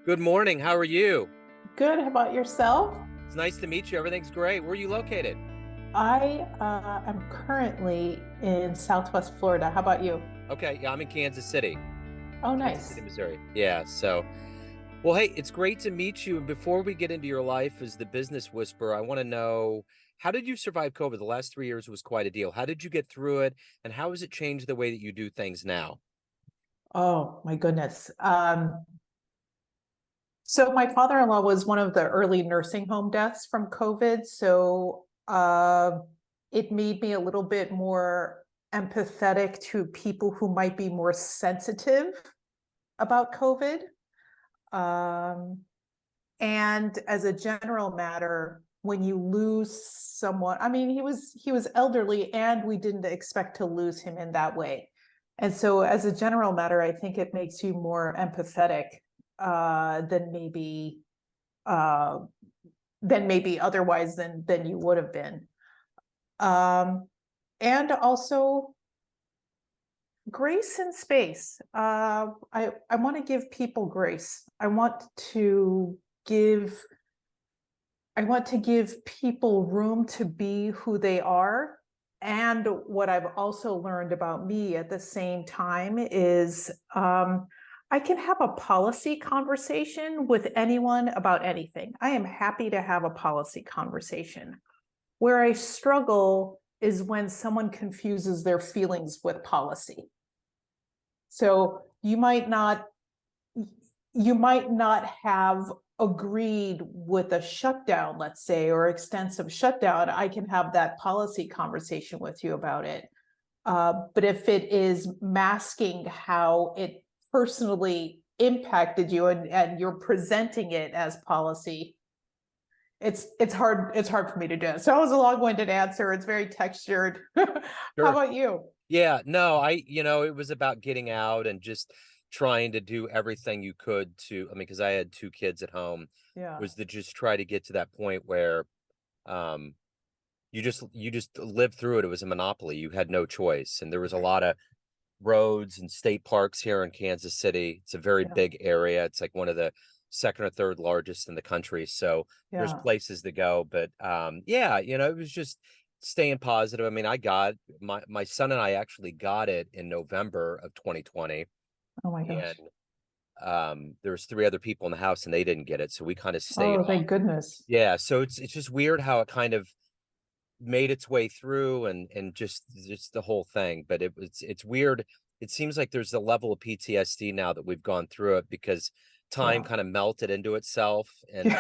Good morning. How are you? Good. How about yourself? It's nice to meet you. Everything's great. Where are you located? I am currently in Southwest Florida. How about you? Okay, yeah, I'm in Oh, Kansas City, nice. Missouri. Yeah, well, hey, it's great to meet you. And before we get into your life as the business whisperer, I want to know, how did you survive COVID? The last 3 years was quite a deal. How did you get through it? And how has it changed the way that you do things now? Oh, my goodness. So my father-in-law was one of the early nursing home deaths from COVID. So it made me a little bit more empathetic to people who might be more sensitive about COVID. Um, And as a general matter, when you lose someone, I mean, he was elderly, and we didn't expect to lose him in that way. And so, as a general matter, I think it makes you more empathetic uh, than maybe uh, than maybe otherwise than you would have been. Um, and also grace and space. I want to give people grace. Give I want to give people room to be who they are. And what I've also learned about me at the same time is I can have a policy conversation with anyone about anything. I am happy to have a policy conversation. Where I struggle is when someone confuses their feelings with policy. So you might not have agreed with a shutdown, let's say, or extensive shutdown. I can have that policy conversation with you about it. But if it is masking how it personally impacted you, and you're presenting it as policy, it's hard for me to do. So it was a long-winded answer. It's very textured. How Sure. about you? Yeah, no, it was about getting out and just trying to do everything you could to, I mean, because I had two kids at home, Yeah. was to just try to get to that point where um you just lived through it. It was a monopoly. You had no choice. And there was a lot of roads and state parks here in Kansas City. It's a very Yeah. big area. It's like one of the second or third largest in the country. So there's Yeah. places to go. But yeah, it was just staying positive. I mean, I got my son and I actually got it in November of 2020. Oh my And gosh. there's three other people in the house and they didn't get it. So we kind of stayed Oh, off. thank goodness. Yeah. So it's just weird how it kind of made its way through and just the whole thing. But it's weird. It seems like there's a level of PTSD now that we've gone through it because time Yeah. kind of melted into itself. And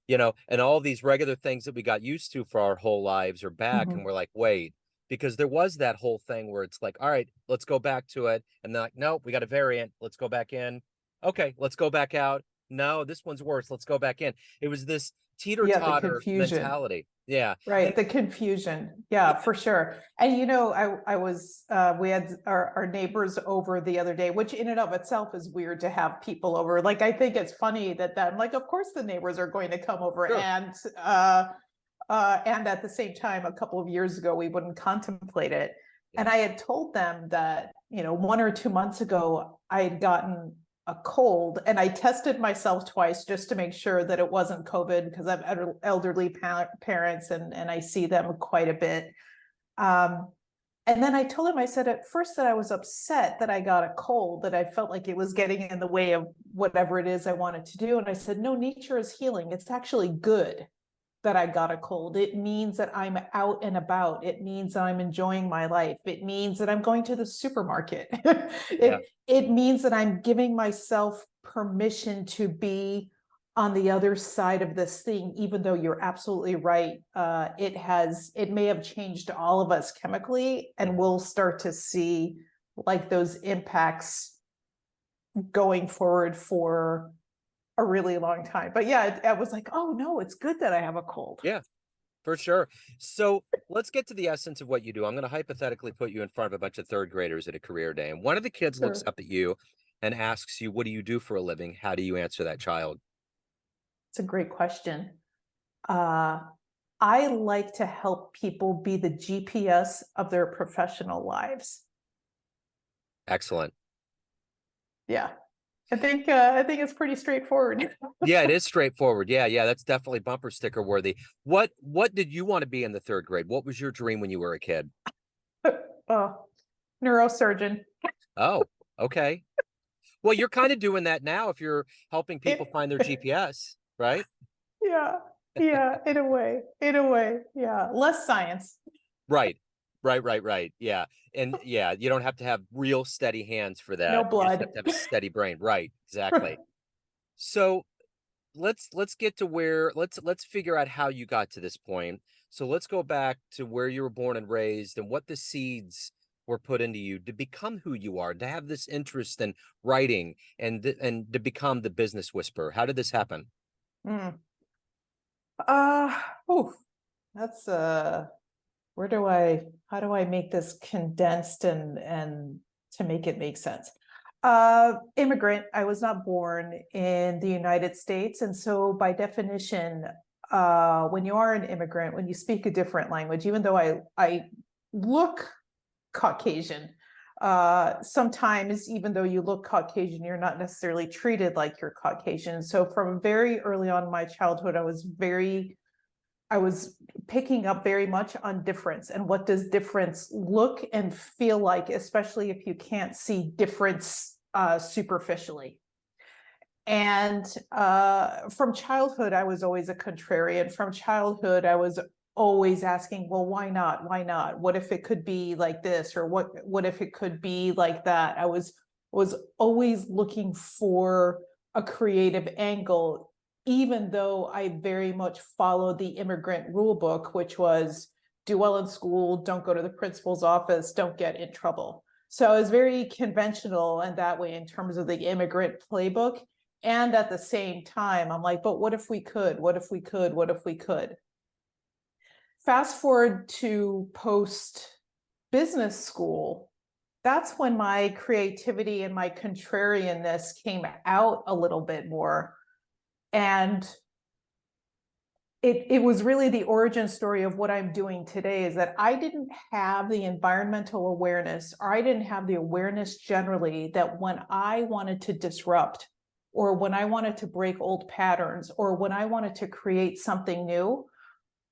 Yeah. and all these regular things that we got used to for our whole lives are back, and Mhm. we're like, wait, because there was that whole thing where it's like, all right, let's go back to it, and they're like, no, we got a variant, let's go back in. Okay, let's go back out. No, this one's worse, let's go back in. It was this Yeah, the teeter-totter confusion. mentality. Yeah. Right, And the confusion. Yeah, for sure. And I was we had our neighbors over the other day, which in and of itself is weird to have people over. Like, I think it's funny that like, of course the neighbors are going to come over, sure. and at the same time, a couple of years ago we wouldn't contemplate it. And Yeah. I had told them that, 1 or 2 months ago I had gotten a cold, and I tested myself twice just to make sure that it wasn't COVID, because I have elderly parents, and I see them quite a bit. Um, and then I told him, I said at first that I was upset that I got a cold, that I felt like it was getting in the way of whatever it is I wanted to do. And I said, no, nature is healing. It's actually good that I got a cold. It means that I'm out and about. It means that I'm enjoying my life. It means that I'm going to the supermarket. Yeah. it means that I'm giving myself permission to be on the other side of this thing, even though you're absolutely right. It may have changed all of us chemically, and Mhm. we'll start to see like those impacts going forward for a really long time. But yeah, I was like, oh no, it's good that I have a cold. Yeah, for sure. So let's get to the essence of what you do. I'm going to hypothetically put you in front of a bunch of third graders at a career day, and one of the kids looks Sure. up at you and asks you, what do you do for a living? How do you answer that child? It's a great question. Uh, I like to help people be the GPS of their professional lives. Excellent. Yeah. I think it's pretty straightforward. Yeah, it is straightforward. Yeah, yeah, that's definitely bumper sticker worthy. What did you want to be in the third grade? What was your dream when you were a kid? Oh, neurosurgeon. Oh, okay. Well, you're kind of doing that now if you're helping people It, find their GPS, right? yeah, yeah, in a way, yeah. Less science, Right. Right. Yeah. And yeah, you don't have to have real steady hands for no that. You just blood. have to have a steady brain. Right. Exactly. So let's get to where let's figure out how you got to this point. So let's go back to where you were born and raised and what the seeds were put into you to become who you are, to have this interest in writing and to become the business whisperer. How did this happen? Mm. Uh, oh, that's how do I make this condensed and to make it make sense? Immigrant, I was not born in the United States. And so by definition, when you are an immigrant, when you speak a different language, even though I look Caucasian, sometimes even though you look Caucasian, you're not necessarily treated like you're Caucasian. So from very early on in my childhood, I was picking up very much on difference and what does difference look and feel like, especially if you can't see difference superficially. And from childhood, I was always a contrarian. From childhood, I was always asking, well, why not? Why not? What if it could be like this? Or what if it could be like that? I was always looking for a creative angle, even though I very much followed the immigrant rule book, which was do well in school, don't go to the principal's office, don't get in trouble. So I was very conventional in that way in terms of the immigrant playbook. And at the same time, I'm like, but what if we could? What if we could? What if we could? Fast forward to post business school, that's when my creativity and my contrarianness came out a little bit more. And it was really the origin story of what I'm doing today is that I didn't have the environmental awareness, or I didn't have the awareness generally that when I wanted to disrupt, or when I wanted to break old patterns, or when I wanted to create something new,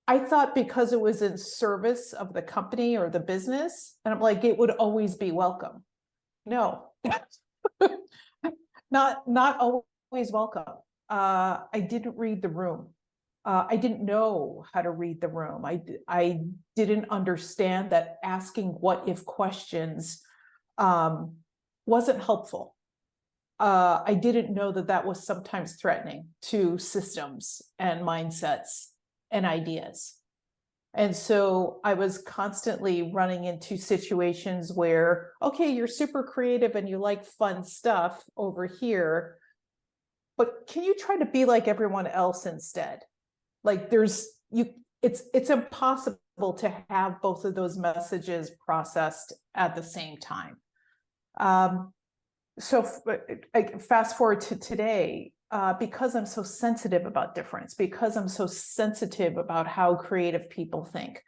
I thought because it was in service of the company or the business, and I'm like, it would always be welcome. No, not always welcome. I didn't read the room. I didn't know how to read the room. I didn't understand that asking what if questions wasn't helpful. I didn't know that that was sometimes threatening to systems and mindsets and ideas. And so I was constantly running into situations where, okay, you're super creative and you like fun stuff over here, but can you try to be like everyone else instead? Like it's impossible to have both of those messages processed at the same time. So fast forward to today, because I'm so sensitive about difference, because I'm so sensitive about how creative people think,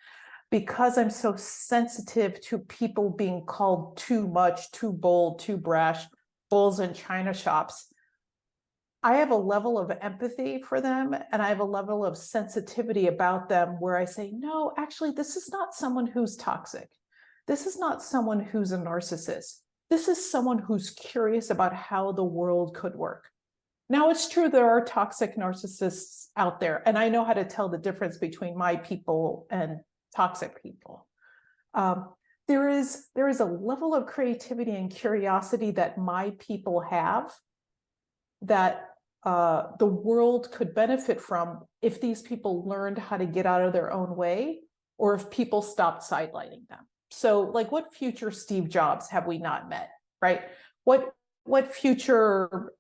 because I'm so sensitive to people being called too much, too bold, too brash, bulls in china shops, I have a level of empathy for them and I have a level of sensitivity about them where I say, no, actually, this is not someone who's toxic. This is not someone who's a narcissist. This is someone who's curious about how the world could work. Now, it's true there are toxic narcissists out there, and I know how to tell the difference between my people and toxic people. There is a level of creativity and curiosity that my people have that the world could benefit from if these people learned how to get out of their own way, or if people stopped sidelining them. So, like, what future Steve Jobs have we not met, right? What future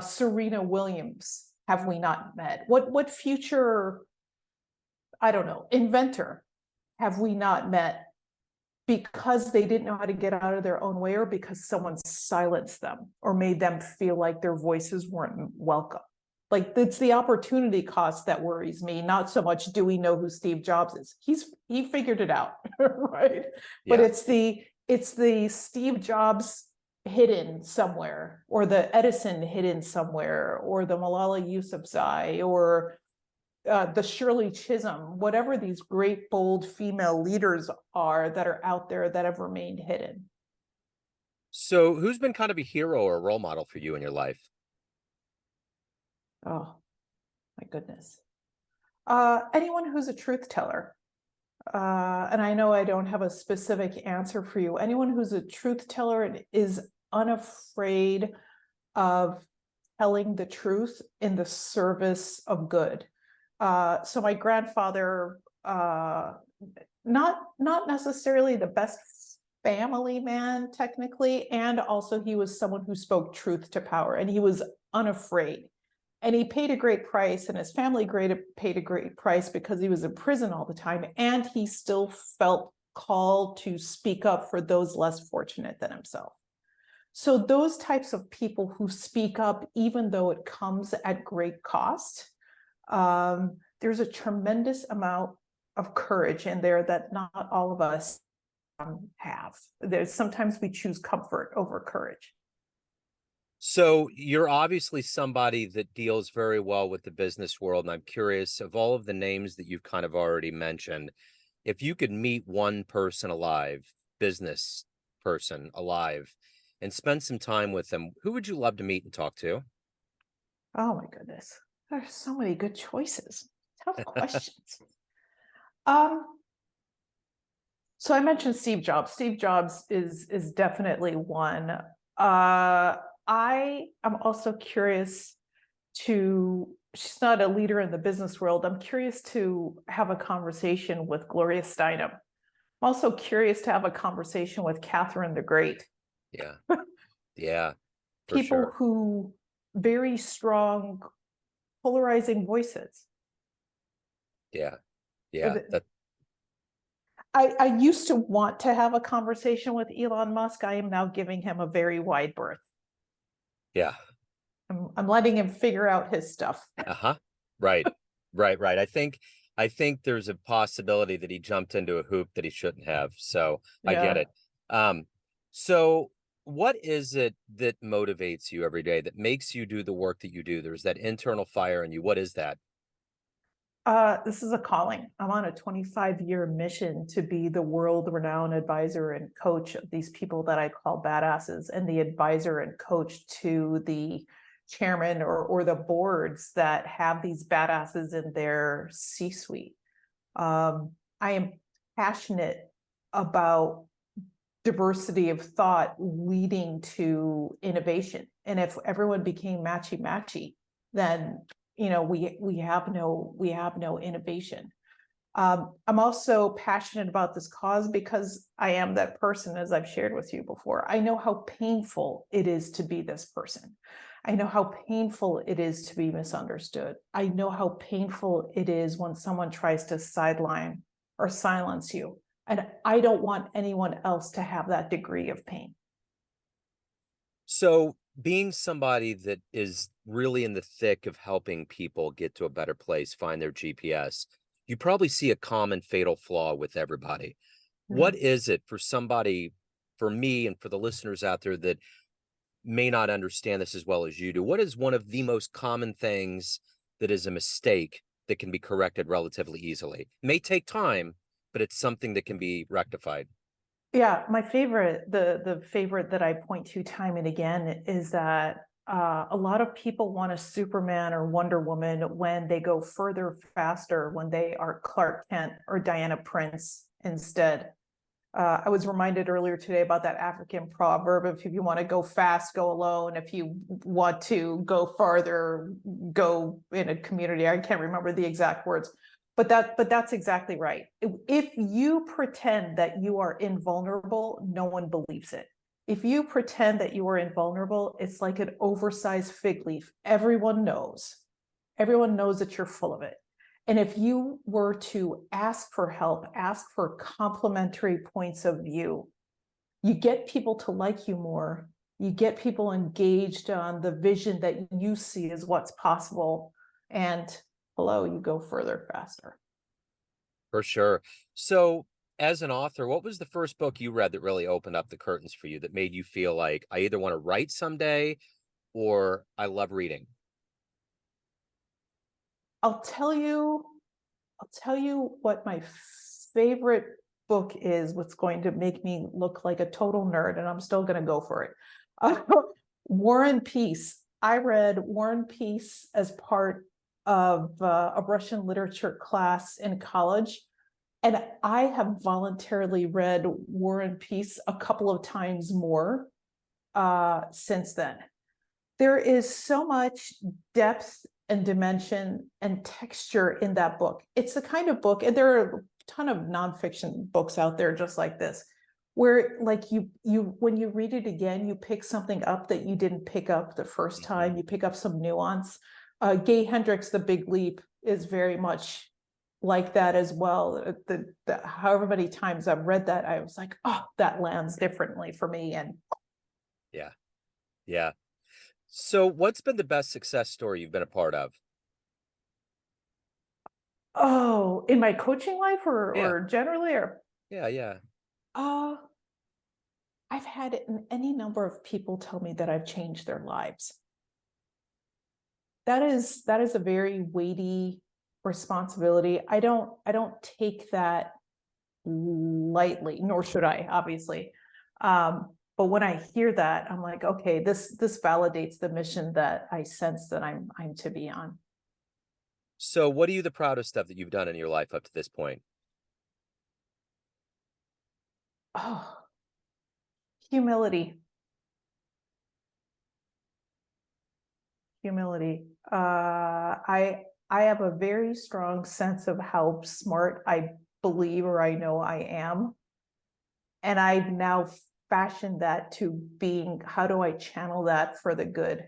Serena Williams have we not met? What future, I don't know, inventor have we not met because they didn't know how to get out of their own way, or because someone silenced them or made them feel like their voices weren't welcome? Like, it's the opportunity cost that worries me, not so much do we know who Steve Jobs is. He figured it out, right? But Yeah. it's the Steve Jobs hidden somewhere, or the Edison hidden somewhere, or the Malala Yousafzai, or the Shirley Chisholm, whatever these great, bold female leaders are that are out there that have remained hidden. So who's been kind of a hero or a role model for you in your life? Oh, my goodness. Anyone who's a truth teller. And I know I don't have a specific answer for you. Anyone who's a truth teller and is unafraid of telling the truth in the service of good. So my grandfather, not necessarily the best family man technically, and also he was someone who spoke truth to power, and he was unafraid. And he paid a great price, and his family paid a great price because he was in prison all the time, and he still felt called to speak up for those less fortunate than himself. So those types of people who speak up, even though it comes at great cost, there's a tremendous amount of courage in there that not all of us have. There's sometimes we choose comfort over courage. So you're obviously somebody that deals very well with the business world. And I'm curious, of all of the names that you've kind of already mentioned, if you could meet one person alive, business person alive, and spend some time with them, who would you love to meet and talk to? Oh my goodness. There's so many good choices. Tough questions. Um, so I mentioned Steve Jobs. Steve Jobs is definitely one. I am also curious to, she's not a leader in the business world. I'm curious to have a conversation with Gloria Steinem. I'm also curious to have a conversation with Catherine the Great. Yeah. Yeah, for People sure. who very strong, polarizing voices. Yeah. Yeah. That, I used to want to have a conversation with Elon Musk. I am now giving him a very wide berth. yeah. I'm letting him figure out his stuff. Uh-huh. Right. Right. I think there's a possibility that he jumped into a hoop that he shouldn't have. So I get Yeah. it. Um, so what is it that motivates you every day, that makes you do the work that you do? There's that internal fire in you. What is that? This is a calling. I'm on a 25-year mission to be the world-renowned advisor and coach of these people that I call badasses, and the advisor and coach to the chairman or the boards that have these badasses in their C-suite. I am passionate about diversity of thought leading to innovation. And if everyone became matchy, then we have no innovation. I'm also passionate about this cause because I am that person, as I've shared with you before. I know how painful it is to be this person. I know how painful it is to be misunderstood. I know how painful it is when someone tries to sideline or silence you. And I don't want anyone else to have that degree of pain. So being somebody that is really in the thick of helping people get to a better place, find their GPS, you probably see a common fatal flaw with everybody. What Mm. is it for somebody, for me and for the listeners out there that may not understand this as well as you do? What is one of the most common things that is a mistake that can be corrected relatively easily? It may take time, but it's something that can be rectified. Yeah, my favorite, the favorite that I point to time and again is that a lot of people want a Superman or Wonder Woman when they go further faster, when they are Clark Kent or Diana Prince instead. I was reminded earlier today about that African proverb: if you want to go fast, go alone. If you want to go farther, go in a community. I can't remember the exact words, but that's exactly right. If you pretend that you are invulnerable, no one believes it. If you pretend that you are invulnerable, it's like an oversized fig leaf. Everyone knows. Everyone knows that you're full of it. And if you were to ask for help, ask for complementary points of view, you get people to like you more. You get people engaged on the vision that you see as what's possible. And hello, you go further faster. For sure. So as an author, what was the first book you read that really opened up the curtains for you, that made you feel like I either want to write someday or I love reading? I'll tell you, I'll tell you what my favorite book is, what's going to make me look like a total nerd, and I'm still going to go for it. Uh, War and Peace. I read War and Peace as part of a Russian literature class in college. And I have voluntarily read War and Peace a couple of times more since then. There is so much depth and dimension and texture in that book. It's the kind of book, and there are a ton of nonfiction books out there just like this, where like you when you read it again, you pick something up that you didn't pick up the first Mhm. time. You pick up some nuance. Gay Hendricks' The Big Leap is very much like that as well. However many times I've read that, I was like, oh, that lands differently for me. And Yeah. Yeah. So what's been the best success story you've been a part of? oh, in my coaching life Yeah. or generally, or Yeah. Yeah. uh I've had any number of people tell me that I've changed their lives. That is a very weighty responsibility. I don't take that lightly, nor should I, obviously. But when I hear that, I'm like, okay, this validates the mission that I sense that I'm to be on. So what are you the proudest of that you've done in your life up to this point? Oh, humility, humility. I have a very strong sense of how smart I believe or I know I am, and I've now fashioned that to being, how do I channel that for the good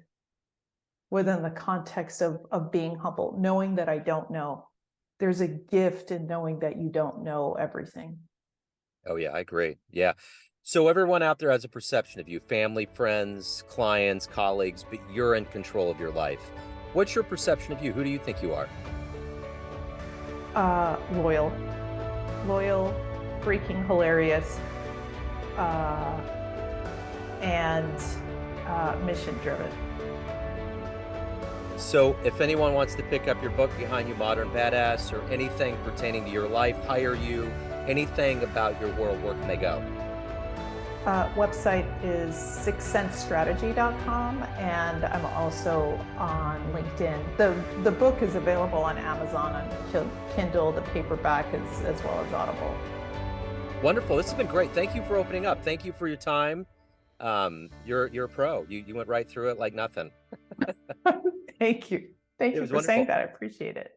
within the context of being humble, knowing that I don't know. There's a gift in knowing that you don't know everything. Oh yeah, I agree. Yeah. So everyone out there has a perception of you, family, friends, clients, colleagues, but you're in control of your life. What's your perception of you? Who do you think you are? Loyal, loyal, freaking hilarious, uh, and mission driven. So if anyone wants to pick up your book, Behind You Modern Badass, or anything pertaining to your life, hire you, anything about your world, where can they go? Website is sixcensestrategy.com, and I'm also on LinkedIn. The book is available on Amazon on Kindle, the paperback, as well as Audible. Wonderful. This has been great. Thank you for opening up. Thank you for your time. You're a pro. You went right through it like nothing. Thank you. Thank It you was for saying wonderful. that. I appreciate it.